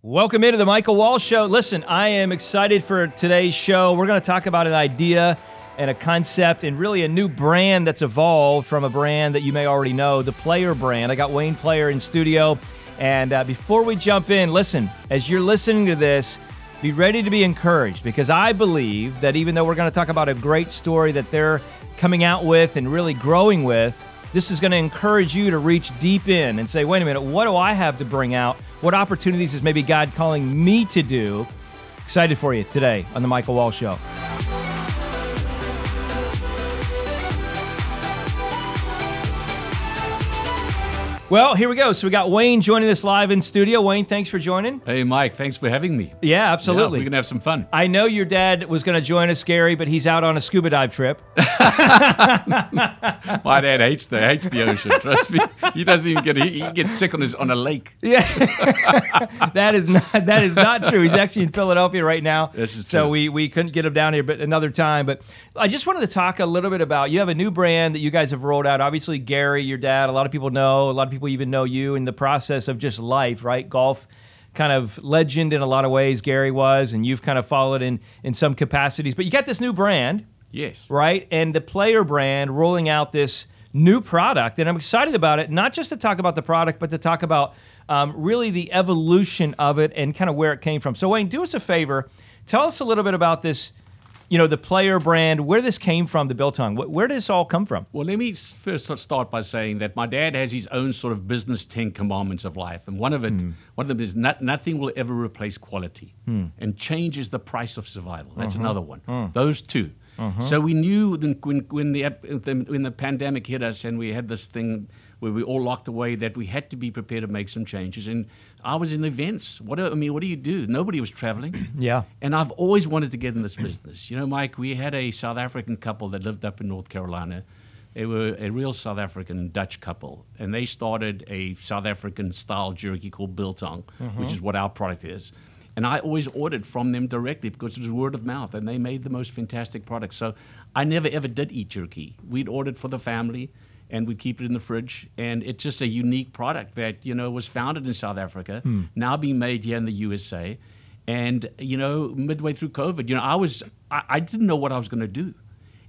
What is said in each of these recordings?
Welcome into the Michael Wall Show. Listen, I am excited for today's show. We're going to talk about an idea and a concept and really a new brand that's evolved from a brand that you may already know, the Player brand. I got Wayne Player in studio. And before we jump in, listen, as you're listening to this, be ready to be encouraged, because I believe that even though we're going to talk about a great story that they're coming out with and really growing with, this is going to encourage you to reach deep in and say, wait a minute, what do I have to bring out? What opportunities is maybe God calling me to do? Excited for you today on the Michael Wall Show. Well, here we go. So we got Wayne joining us live in studio. Wayne, thanks for joining. Hey, Mike, thanks for having me. Yeah, absolutely. Yeah, we're going to have some fun. I know your dad was going to join us, Gary, but he's out on a scuba dive trip. My dad hates the ocean. Trust me, he doesn't even he gets sick on a lake. Yeah, that is not true. He's actually in Philadelphia right now. This is so true. we couldn't get him down here, but another time. But I just wanted to talk a little bit about, you have a new brand that you guys have rolled out. Obviously, Gary, your dad, a lot of people know. A lot of people even know you in the process of just life, right? Golf kind of legend in a lot of ways, Gary was, and you've kind of followed in some capacities. But you got this new brand. Yes. Right? And the Player brand rolling out this new product. And I'm excited about it, not just to talk about the product, but to talk about really the evolution of it and kind of where it came from. So, Wayne, do us a favor. Tell us a little bit about this, the Player brand, where this came from, the Biltong. Where did this all come from? Well, let me first start by saying that my dad has his own sort of business 10 commandments of life. And one of them is nothing will ever replace quality. And change is the price of survival. That's another one. Those two. So we knew when the pandemic hit us and we had this thing where we all locked away that we had to be prepared to make some changes. And I was in events. What do you do? Nobody was traveling. Yeah. And I've always wanted to get in this business. Mike, we had a South African couple that lived up in North Carolina. They were a real South African Dutch couple. And they started a South African style jerky called Biltong, which is what our product is. And I always ordered from them directly because it was word of mouth, and they made the most fantastic products. So I never, ever did eat jerky. We'd ordered for the family, and we'd keep it in the fridge. And it's just a unique product that, was founded in South Africa, now being made here in the USA. And, midway through COVID, I didn't know what I was going to do.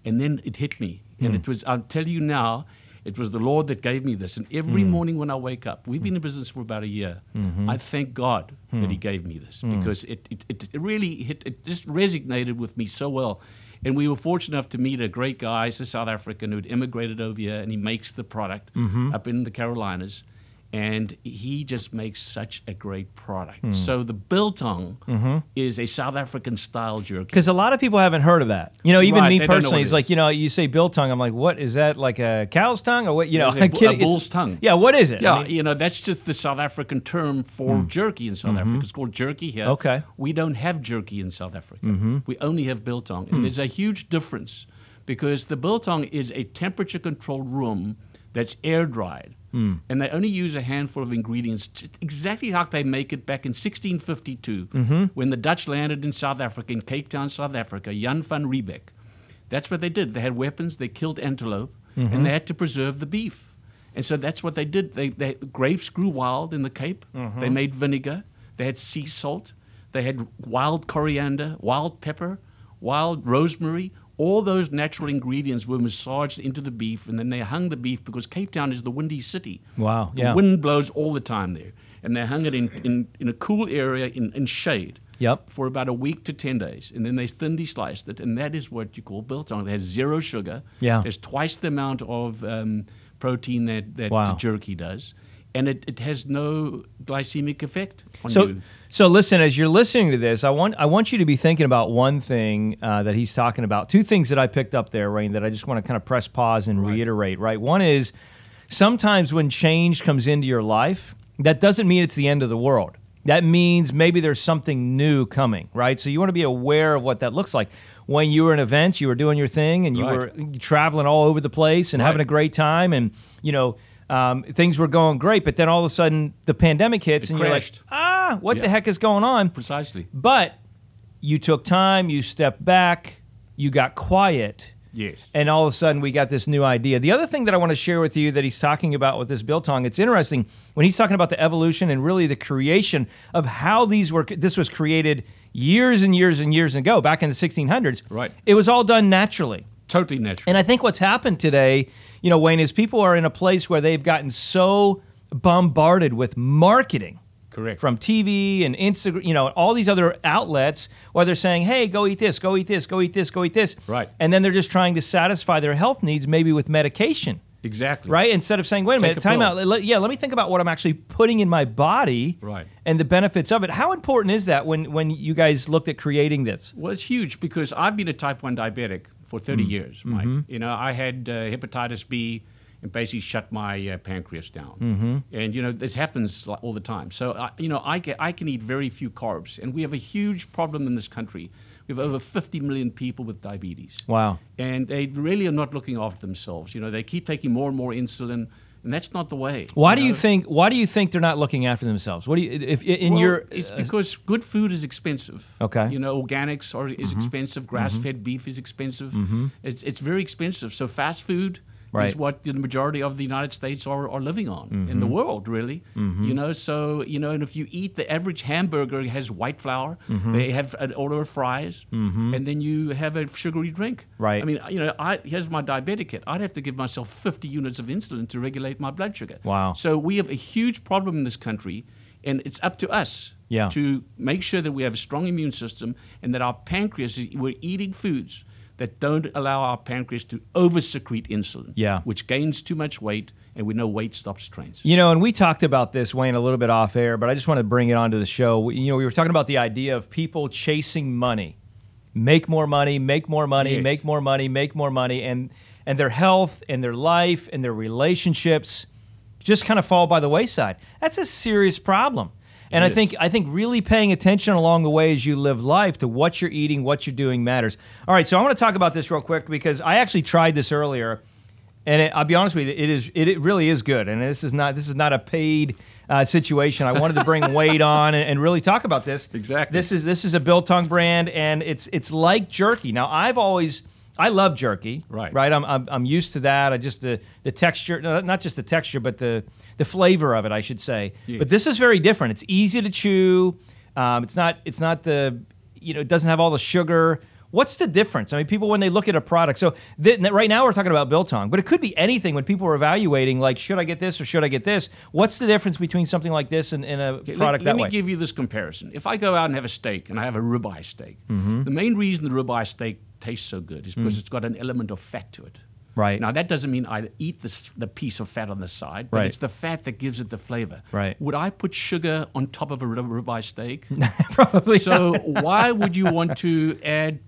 And then it hit me. And it was, I'll tell you now, it was the Lord that gave me this. And every morning when I wake up, we've been in business for about a year. I thank God that He gave me this because it really it just resonated with me so well. And we were fortunate enough to meet a great guy, he's a South African who'd immigrated over here, and he makes the product up in the Carolinas. And he just makes such a great product. So the Biltong is a South African style jerky. Because a lot of people haven't heard of that. Even Right, me they don't know personally, what it's it like, you say Biltong, I'm like, what is that, like a cow's tongue or what? I'm kidding. A bull's tongue. Yeah, what is it? Yeah, that's just the South African term for jerky in South Africa. It's called jerky here. Okay. We don't have jerky in South Africa. We only have Biltong. And there's a huge difference because the Biltong is a temperature-controlled room that's air-dried. And they only use a handful of ingredients, just exactly how they make it back in 1652 when the Dutch landed in South Africa, in Cape Town, South Africa, Jan van Riebeck. That's what they did. They had weapons, they killed antelope, and they had to preserve the beef. And so that's what they did. Grapes grew wild in the Cape. They made vinegar. They had sea salt. They had wild coriander, wild pepper, wild rosemary. All those natural ingredients were massaged into the beef, and then they hung the beef because Cape Town is the windy city. Wow, The wind blows all the time there. And they hung it in a cool area in shade for about a week to 10 days. And then they thinly sliced it, and that is what you call Biltong. It has zero sugar. Yeah. There's twice the amount of protein that the jerky does. And it has no glycemic effect on you. So listen, as you're listening to this, I want you to be thinking about one thing that he's talking about. Two things that I picked up there, Wayne, that I just want to kind of press pause and reiterate, right? One is sometimes when change comes into your life, that doesn't mean it's the end of the world. That means maybe there's something new coming, right? So you want to be aware of what that looks like. When you were in events, you were doing your thing, and you were traveling all over the place and having a great time, and, things were going great, but then all of a sudden the pandemic hits and crashed. You're like, what the heck is going on? Precisely. But you took time, you stepped back, you got quiet, Yes. And all of a sudden, we got this new idea. The other thing that I want to share with you that he's talking about with this biltong, it's interesting when he's talking about the evolution and really the creation of how this was created years and years and years ago, back in the 1600s. Right. It was all done naturally. Totally natural. And I think what's happened today, Wayne, is people are in a place where they've gotten so bombarded with marketing. Correct. From TV and Instagram, all these other outlets, where they're saying, hey, go eat this, go eat this, go eat this, go eat this. Right. And then they're just trying to satisfy their health needs, maybe with medication. Exactly. Right? Instead of saying, wait a minute, time out. Let me think about what I'm actually putting in my body. Right. And the benefits of it. How important is that when you guys looked at creating this? Well, it's huge because I've been a type 1 diabetic for 30 years, Mike. I had hepatitis B and basically shut my pancreas down. And, this happens all the time. So, I can eat very few carbs. And we have a huge problem in this country. We have over 50 million people with diabetes. Wow. And they really are not looking after themselves. They keep taking more and more insulin. And that's not the way. Why do you think they're not looking after themselves? It's because good food is expensive. Okay. Organics is expensive. Grass-fed beef is expensive. It's very expensive. So fast food is what the majority of the United States are living on in the world, really. And if you eat, the average hamburger has white flour. They have an order of fries, and then you have a sugary drink. Right. I mean, here's my diabetic kit. I'd have to give myself 50 units of insulin to regulate my blood sugar. Wow. So we have a huge problem in this country, and it's up to us to make sure that we have a strong immune system and that our pancreas, we're eating foods that don't allow our pancreas to over-secrete insulin, which gains too much weight, and we know weight stops trains. And we talked about this, Wayne, a little bit off air, but I just want to bring it onto the show. We were talking about the idea of people chasing money. Make more money, make more money, Yes. make more money, make more money, and their health and their life and their relationships just kind of fall by the wayside. That's a serious problem. And I think really paying attention along the way as you live life to what you're eating, what you're doing matters. All right, so I want to talk about this real quick because I actually tried this earlier, and I'll be honest with you, it really is good. And this is not a paid situation. I wanted to bring Wade on and really talk about this. Exactly. This is a biltong brand, and it's like jerky. Now I love jerky. Right. I'm used to that. The texture, not just the texture, but the flavor of it, I should say. Yes. But this is very different. It's easy to chew. It's not it doesn't have all the sugar. What's the difference? I mean, people, when they look at a product, so right now we're talking about biltong, but it could be anything when people are evaluating, like, should I get this or should I get this? What's the difference between something like this and a product that way? Let me give you this comparison. If I go out and have a steak, and I have a ribeye steak, the main reason the ribeye steak tastes so good is because it's got an element of fat to it. Right. Now, that doesn't mean I eat the piece of fat on the side, but it's the fat that gives it the flavor. Right. Would I put sugar on top of a ribeye steak? Probably So why would you want to add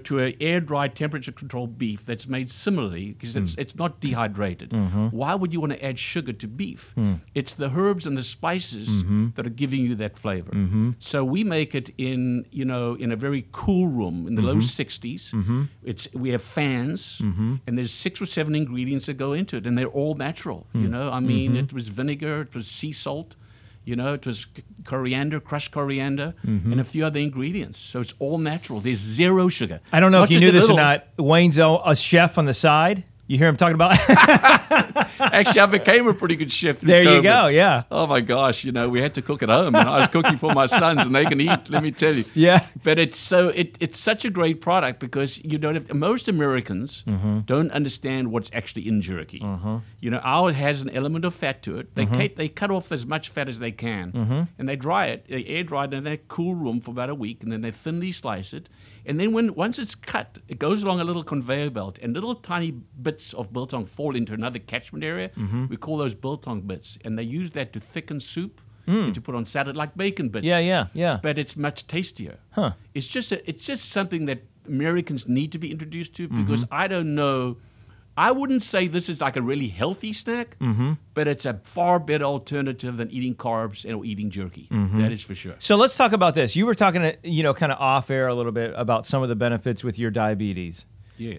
to an air-dried, temperature-controlled beef that's made similarly, because it's not dehydrated. Why would you want to add sugar to beef? It's the herbs and the spices that are giving you that flavor. So we make it in a very cool room in the low 60s. We have fans, and there's 6 or 7 ingredients that go into it, and they're all natural. It was vinegar, it was sea salt. It was coriander, crushed coriander, and a few other ingredients. So it's all natural. There's zero sugar. I don't know Not if you just knew a this or little. not. Wayne's a chef on the side. You hear him talking about Actually, I became a pretty good chef. through There you COVID. go, yeah. Oh my gosh, we had to cook at home, and I was cooking for my sons, and they can eat. Let me tell you. Yeah. But it's such a great product because most Americans don't understand what's actually in jerky. Ours has an element of fat to it. They cut off as much fat as they can, and they dry it. They air dry it in a cool room for about a week, and then they thinly slice it. And then once it's cut, it goes along a little conveyor belt, and little tiny bits of biltong fall into another catchment area. We call those biltong bits, and they use that to thicken soup and to put on salad like bacon bits. Yeah. But it's much tastier. Huh. It's just something that Americans need to be introduced to because I don't know. I wouldn't say this is like a really healthy snack, but it's a far better alternative than eating carbs or eating jerky. That is for sure. So let's talk about this. You were talking, kind of off air a little bit about some of the benefits with your diabetes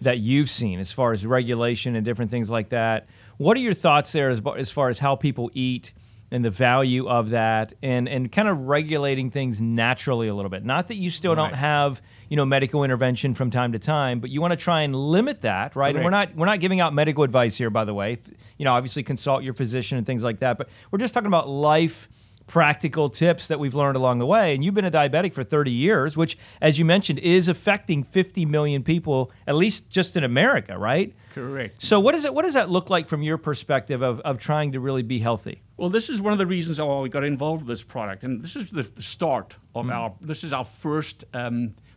that you've seen as far as regulation and different things like that. What are your thoughts there as far as how people eat and the value of that, and kind of regulating things naturally a little bit. Not that you still don't have, medical intervention from time to time, but you want to try and limit that, right? And we're not giving out medical advice here, by the way. Obviously consult your physician and things like that, but we're just talking about life practical tips that we've learned along the way. And you've been a diabetic for 30 years, which, as you mentioned, is affecting 50 million people, at least just in America, right? Correct. So what does that look like from your perspective of trying to really be healthy? Well, this is one of the reasons why we got involved with this product. And this is the start of this is our first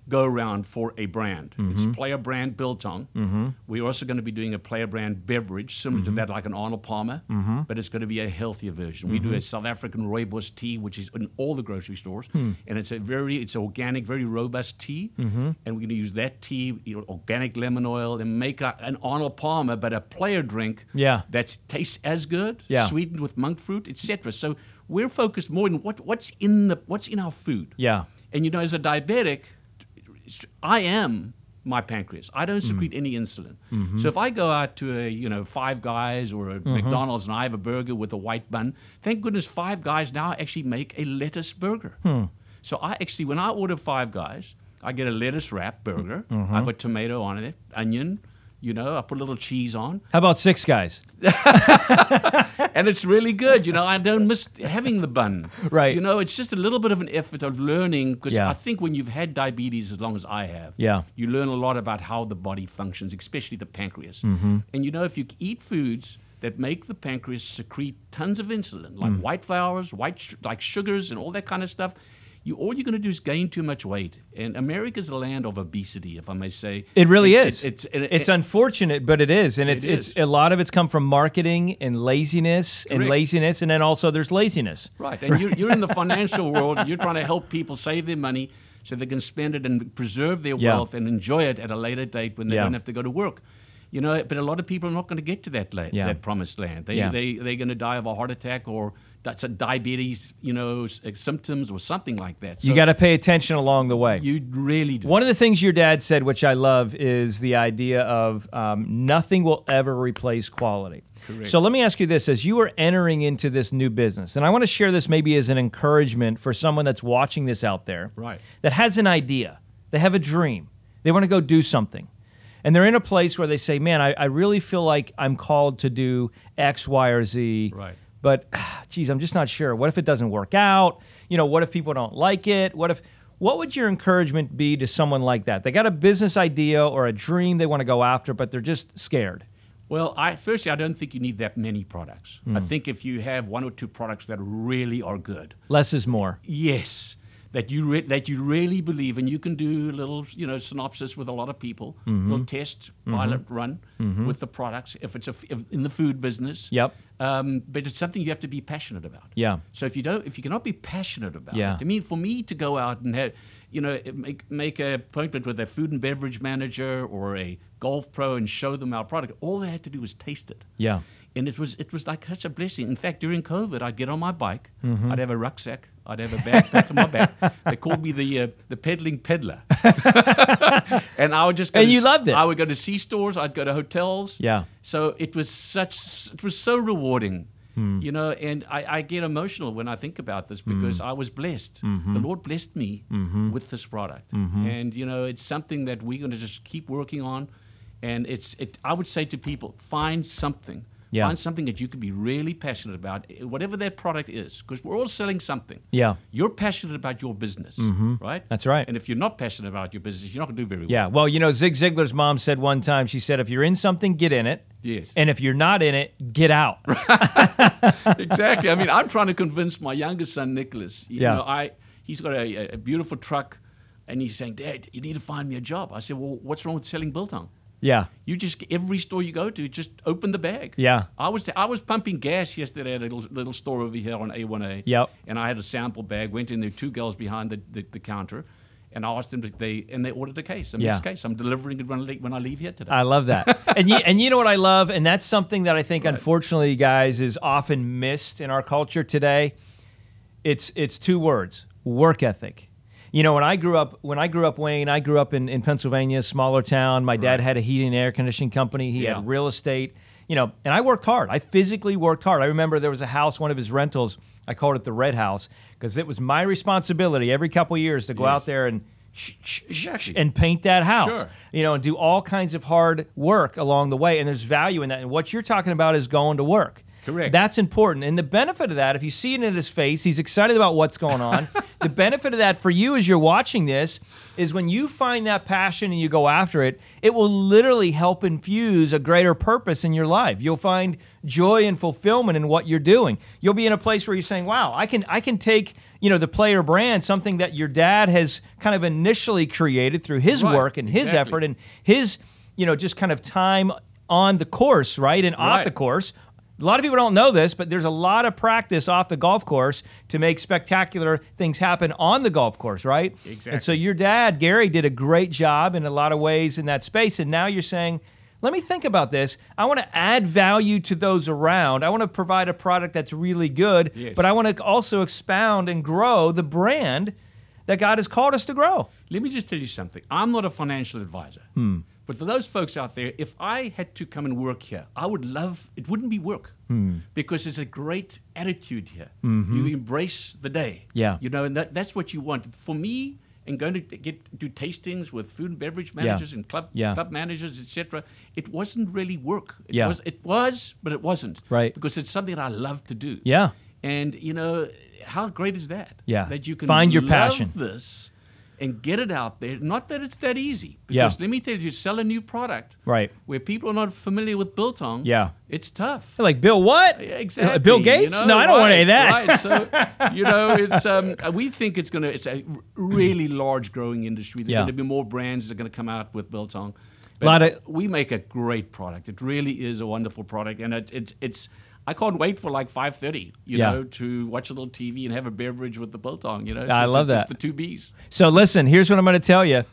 go around for a brand. It's player brand Biltong. We're also going to be doing a player brand beverage, similar to that, like an Arnold Palmer, but it's going to be a healthier version. We do a South African rooibos tea, which is in all the grocery stores, and it's organic, very robust tea, and we're going to use that tea, organic lemon oil, and make an Arnold Palmer, but a player drink that tastes as good, sweetened with monk fruit, etc. So we're focused more on what's in our food. Yeah. And as a diabetic, I am my pancreas. I don't secrete any insulin. So if I go out to a Five Guys or a McDonald's and I have a burger with a white bun, thank goodness Five Guys now actually make a lettuce burger. So when I order Five Guys, I get a lettuce wrap burger. I put tomato on it, onion. I put a little cheese on. How about Six Guys? And it's really good. I don't miss having the bun. Right. It's just a little bit of an effort of learning, because I think when you've had diabetes as long as I have, you learn a lot about how the body functions, especially the pancreas. And if you eat foods that make the pancreas secrete tons of insulin, like white flours, like sugars and all that kind of stuff, all you're going to do is gain too much weight. And America's a land of obesity, if I may say. It really is. It's unfortunate, but it is. And it's a lot of it's come from marketing and laziness, and then also there's laziness. Right. And you're in the financial world, and you're trying to help people save their money so they can spend it and preserve their wealth and enjoy it at a later date when they don't have to go to work. But a lot of people are not going to get to that promised land. They're going to die of a heart attack, or that's a diabetes, symptoms or something like that. So you got to pay attention along the way. You really do. One of the things your dad said, which I love, is the idea of nothing will ever replace quality. Correct. So let me ask you this. As you are entering into this new business, and I want to share this maybe as an encouragement for someone that's watching this out there, that has an idea, they have a dream, they want to go do something. And they're in a place where they say, man, I really feel like I'm called to do X, Y, or Z. Right. But, geez, I'm just not sure. What if it doesn't work out? What if people don't like it? What would your encouragement be to someone like that? They got a business idea or a dream they want to go after, but they're just scared. Well, firstly, I don't think you need that many products. I think if you have one or two products that really are good. Less is more. Yes. That you really believe, and you can do a little, synopsis with a lot of people, little test, pilot run with the products, if it's in the food business. Yep. But it's something you have to be passionate about. Yeah. So if you cannot be passionate about it, for me to go out and have, make an appointment with a food and beverage manager or a golf pro and show them our product, all they had to do was taste it. Yeah. And it was like such a blessing. In fact, during COVID, I'd get on my bike. I'd have a rucksack. I'd have a backpack on my back. They called me the peddling peddler. And I would just go. And you loved it. I would go to C-stores. I'd go to hotels. Yeah. So it was so rewarding. And I get emotional when I think about this, because I was blessed. The Lord blessed me with this product. And, it's something that we're going to just keep working on. And I would say to people, find something. Yeah. Find something that you can be really passionate about, whatever that product is, because we're all selling something. Yeah. You're passionate about your business, right? That's right. And if you're not passionate about your business, you're not going to do very well. Yeah. Well, Zig Ziglar's mom said one time, she said, if you're in something, get in it. Yes. And if you're not in it, get out. Exactly. I mean, I'm trying to convince my youngest son, Nicholas. He's got a beautiful truck, and he's saying, Dad, you need to find me a job. I said, well, what's wrong with selling biltong? Yeah. You just, every store you go to, just open the bag. Yeah. I was pumping gas yesterday at a little store over here on A1A. Yep. And I had a sample bag, went in there, two girls behind the counter, and I asked them they ordered a case, a mixed case. I'm delivering it when I leave here today. I love that. and you know what I love? And that's something that I think, unfortunately, guys, is often missed in our culture today. It's two words: work ethic. When I grew up, Wayne, I grew up in Pennsylvania, smaller town. My dad had a heating and air conditioning company. He had real estate. and I worked hard. I physically worked hard. I remember there was a house, one of his rentals, I called it the Red House, because it was my responsibility every couple of years to go out there and and paint that house, and do all kinds of hard work along the way. And there's value in that. And what you're talking about is going to work. Correct. That's important. And the benefit of that, if you see it in his face, he's excited about what's going on. The benefit of that for you as you're watching this is when you find that passion and you go after it, it will literally help infuse a greater purpose in your life. You'll find joy and fulfillment in what you're doing. You'll be in a place where you're saying, wow, I can take the Player brand, something that your dad has kind of initially created through his work and his effort and his, just kind of time on the course, right? And off the course. A lot of people don't know this, but there's a lot of practice off the golf course to make spectacular things happen on the golf course, right? Exactly. And so your dad, Gary, did a great job in a lot of ways in that space. And now you're saying, let me think about this. I want to add value to those around. I want to provide a product that's really good, but I want to also expound and grow the brand that God has called us to grow. Let me just tell you something. I'm not a financial advisor. But for those folks out there, if I had to come and work here, I would love, it wouldn't be work because there's a great attitude here. You embrace the day. And that's what you want. For me, and going to do tastings with food and beverage managers and club managers, etc., it wasn't really work. It was, but it wasn't. Right. Because it's something that I love to do. Yeah. And, how great is that? Yeah. That you can find your love passion. This and get it out there. Not that it's that easy. Because let me tell you, sell a new product where people are not familiar with biltong, it's tough. They're like, Bill, what? Exactly. Bill Gates? No, I don't want any of that. Right. So, it's we think it's a really large growing industry. There's going to be more brands that are going to come out with biltong. But we make a great product. It really is a wonderful product, and it's I can't wait for like 5:30, to watch a little TV and have a beverage with the biltong, So I love that. It's the two Bs. So listen, here's what I'm going to tell you.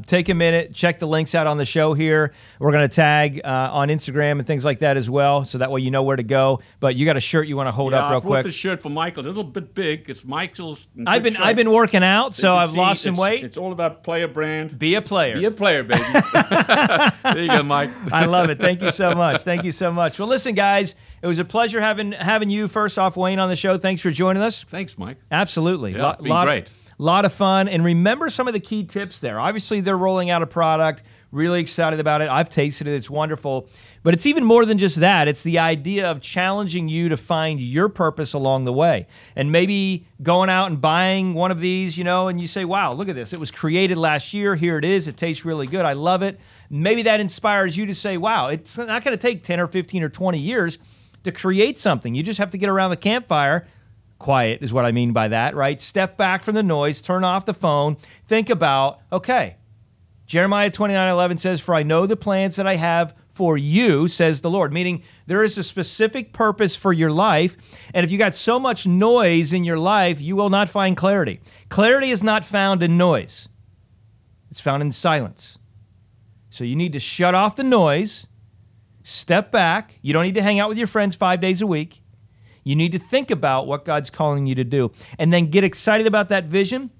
Take a minute, check the links out on the show here. We're going to tag on Instagram and things like that as well, so that way you know where to go. But you got a shirt you want to hold up real quick. I brought the shirt for Michael. It's a little bit big. It's Michael's. I've been working out, so I've lost some weight. It's all about Player brand. Be a player. Be a player, baby. There you go, Mike. I love it. Thank you so much. Thank you so much. Well, listen, guys, it was a pleasure having you, first off, Wayne, on the show. Thanks for joining us. Thanks, Mike. Absolutely. Yeah, it's been great. A lot of fun. And remember some of the key tips there. Obviously, they're rolling out a product. Really excited about it. I've tasted it. It's wonderful. But it's even more than just that. It's the idea of challenging you to find your purpose along the way. And maybe going out and buying one of these, and you say, wow, look at this. It was created last year. Here it is. It tastes really good. I love it. Maybe that inspires you to say, wow, it's not going to take 10 or 15 or 20 years to create something. You just have to get around the campfire. Quiet is what I mean by that, right? Step back from the noise, turn off the phone, think about, okay, Jeremiah 29:11 says, for I know the plans that I have for you, says the Lord, meaning there is a specific purpose for your life, and if you got so much noise in your life, you will not find clarity. Clarity is not found in noise. It's found in silence. So you need to shut off the noise, step back. You don't need to hang out with your friends 5 days a week. You need to think about what God's calling you to do, and then get excited about that vision.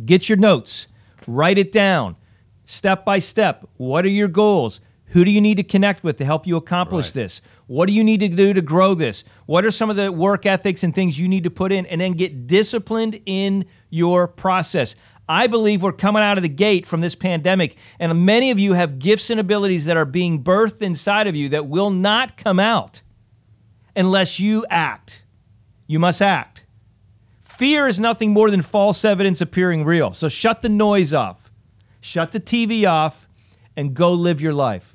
Get your notes. Write it down. Step by step. What are your goals? Who do you need to connect with to help you accomplish this? What do you need to do to grow this? What are some of the work ethics and things you need to put in? And then get disciplined in your process. I believe we're coming out of the gate from this pandemic, and many of you have gifts and abilities that are being birthed inside of you that will not come out unless you act. You must act. Fear is nothing more than false evidence appearing real. So shut the noise off. Shut the TV off and go live your life.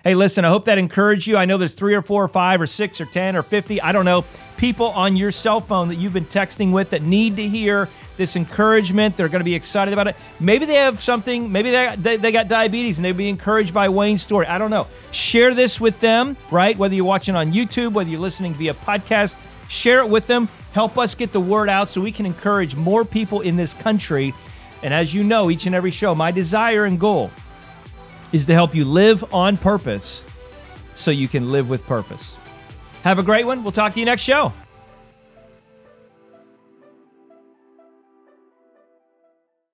Hey, listen, I hope that encouraged you. I know there's 3 or 4 or 5 or 6 or 10 or 50, I don't know, people on your cell phone that you've been texting with that need to hear this encouragement. They're going to be excited about it. Maybe they have something, maybe they got diabetes and they'll be encouraged by Wayne's story. I don't know. Share this with them, right? Whether you're watching on YouTube, whether you're listening via podcast, share it with them. Help us get the word out so we can encourage more people in this country. And as you know, each and every show, my desire and goal is to help you live on purpose so you can live with purpose. Have a great one. We'll talk to you next show.